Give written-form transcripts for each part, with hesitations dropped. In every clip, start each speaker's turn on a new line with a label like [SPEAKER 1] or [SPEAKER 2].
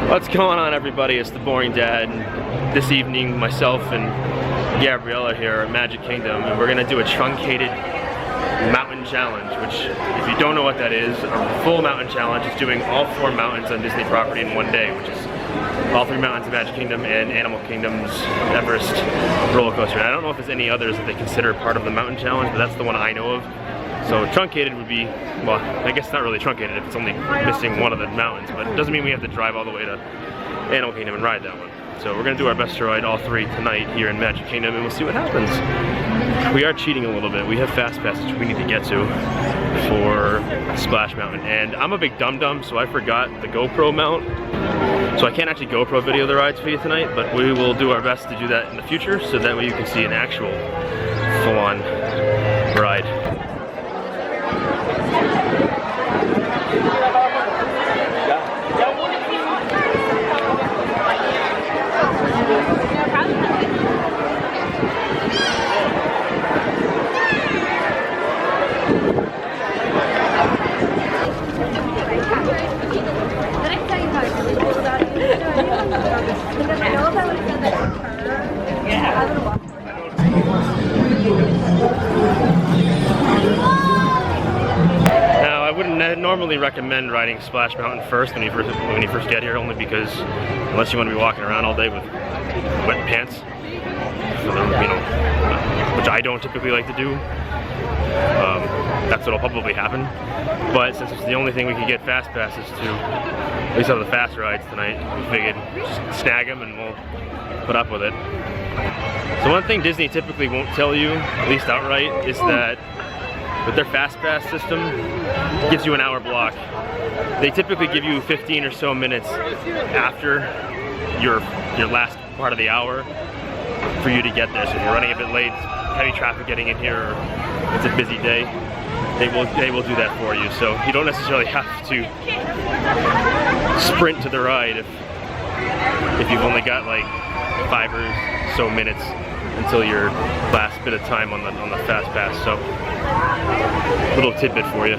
[SPEAKER 1] What's going on, everybody? It's the Boring Dad, and this evening myself and Gabriella here at Magic Kingdom, and we're gonna do a truncated mountain challenge, which, if you don't know what that is, a full mountain challenge is doing all 4 mountains on Disney property in one day, which is all 3 mountains of Magic Kingdom and Animal Kingdom's Everest roller coaster. And I don't know if there's any others that they consider part of the mountain challenge, but that's the one I know of. So truncated would be, well, I guess it's not really truncated if it's only missing one of the mountains, but it doesn't mean we have to drive all the way to Animal Kingdom and ride that one. So we're gonna do our best to ride all 3 tonight here in Magic Kingdom, and we'll see what happens. We are cheating a little bit. We have fast passes we need to get to for Splash Mountain, and I'm a big dum-dum, so I forgot the GoPro mount. So I can't actually GoPro video the rides for you tonight, but we will do our best to do that in the future, so that way you can see an actual full-on ride. Now, I wouldn't normally recommend riding Splash Mountain first when you first get here, only because unless you want to be walking around all day with wet pants, which I don't typically like to do. That's what'll probably happen. But since it's the only thing we can get fast passes to, at least on the fast rides tonight, we figured just snag them and we'll put up with it. So one thing Disney typically won't tell you, at least outright, is that with their fast pass system, it gives you an hour block. They typically give you 15 or so minutes after your last part of the hour for you to get there. So if you're running a bit late, heavy traffic getting in here, or it's a busy day, they will do that for you. So you don't necessarily have to sprint to the ride if you've only got like 5 or so minutes until your last bit of time on the fast pass. So little tidbit for you.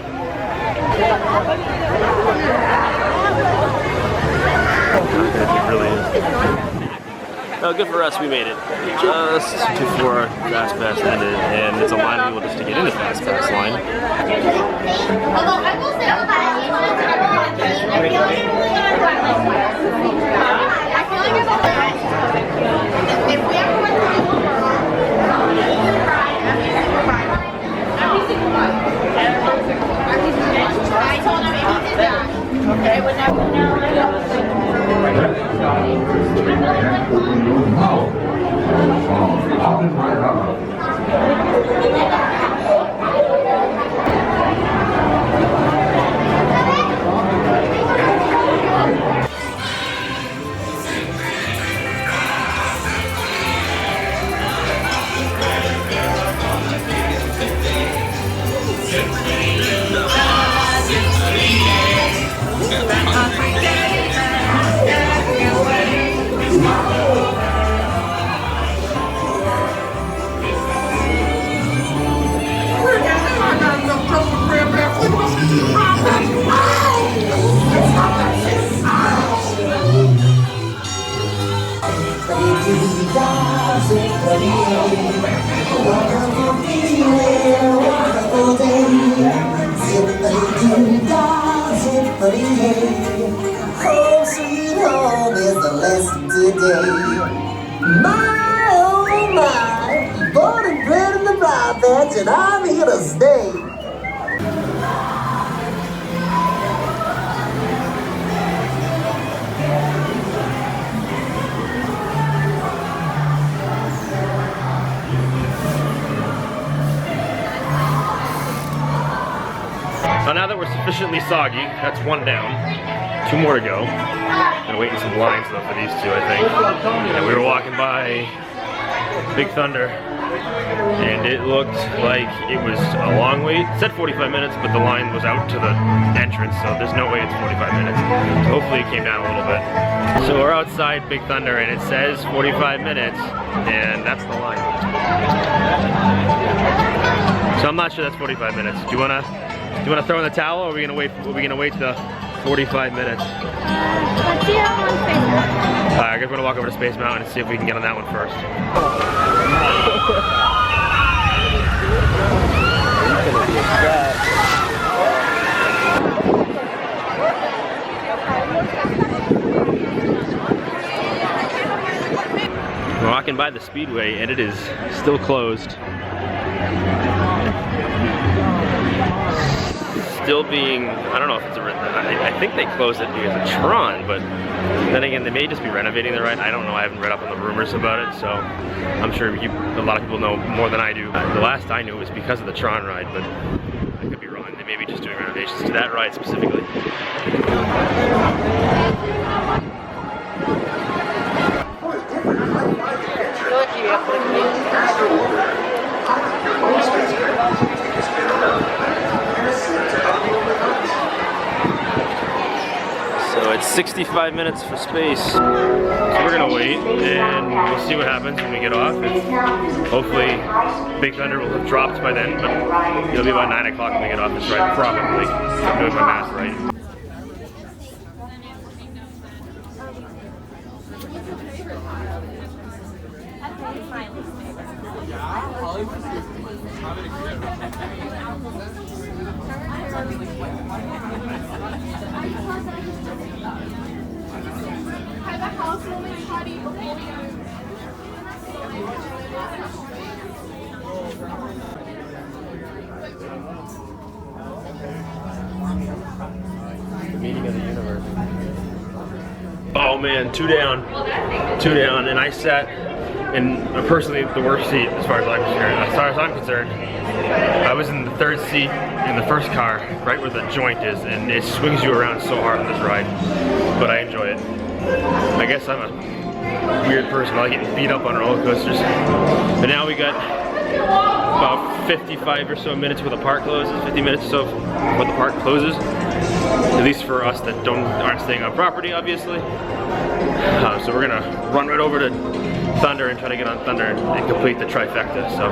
[SPEAKER 1] It really is. Oh, good for us, we made it. Just before our fast pass ended, and it's a line we will just to get in the fast pass line.
[SPEAKER 2] Although I will say, I feel like if we ever went I told him if he did that, okay, would
[SPEAKER 3] home sweet home is the lesson today. My oh my, born and bred in the Briar Patch, and I'm here to stay.
[SPEAKER 1] So now that we're sufficiently soggy, that's 1 down, 2 more to go. I'm waiting some lines though for these 2, I think. And we were walking by Big Thunder, and it looked like it was a long wait. It said 45 minutes, but the line was out to the entrance, so there's no way it's 45 minutes. So hopefully it came down a little bit. So we're outside Big Thunder, and it says 45 minutes, and that's the line. So I'm not sure that's 45 minutes. Do you wanna throw in the towel, or are we gonna wait the 45 minutes?
[SPEAKER 2] Let's see how long
[SPEAKER 1] guess we're gonna walk over to Space Mountain and see if we can get on that one first. We're walking by the Speedway and it is still closed. Still being, I don't know if it's I think they closed it because of Tron, but then again, they may just be renovating the ride. I don't know, I haven't read up on the rumors about it, so I'm sure a lot of people know more than I do. The last I knew was because of the Tron ride, but I could be wrong. They may be just doing renovations to that ride specifically. So it's 65 minutes for space. So we're gonna wait and we'll see what happens when we get off. Hopefully Big Thunder will have dropped by then, but it'll be about 9 o'clock when we get off this ride, probably. If I'm doing my math right. The meaning of the universe. Oh man, two down, and I sat in personally the worst seat as far as I'm concerned. As far as I'm concerned, I was in the third seat in the first car, right where the joint is, and it swings you around so hard on this ride. But I enjoy it. I guess I'm a weird person. I like getting beat up on roller coasters. But now we got about 55 or so minutes before the park closes. 50 minutes or so before the park closes. At least for us that aren't staying on property, obviously. So we're gonna run right over to Thunder and try to get on Thunder and complete the trifecta. So.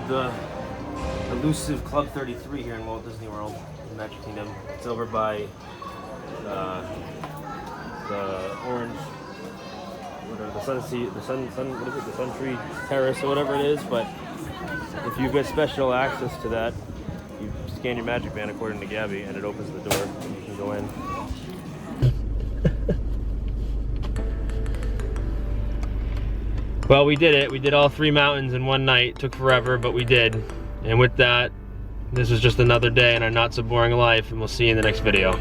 [SPEAKER 1] The elusive Club 33 here in Walt Disney World, in Magic Kingdom. It's over by the orange, whatever, the Sun Tree Terrace or whatever it is. But if you've got special access to that, you scan your Magic Band according to Gabby, and it opens the door and you can go in. Well, we did it. We did all 3 mountains in one night. Took forever, but we did. And with that, this was just another day in our not so boring life, and we'll see you in the next video.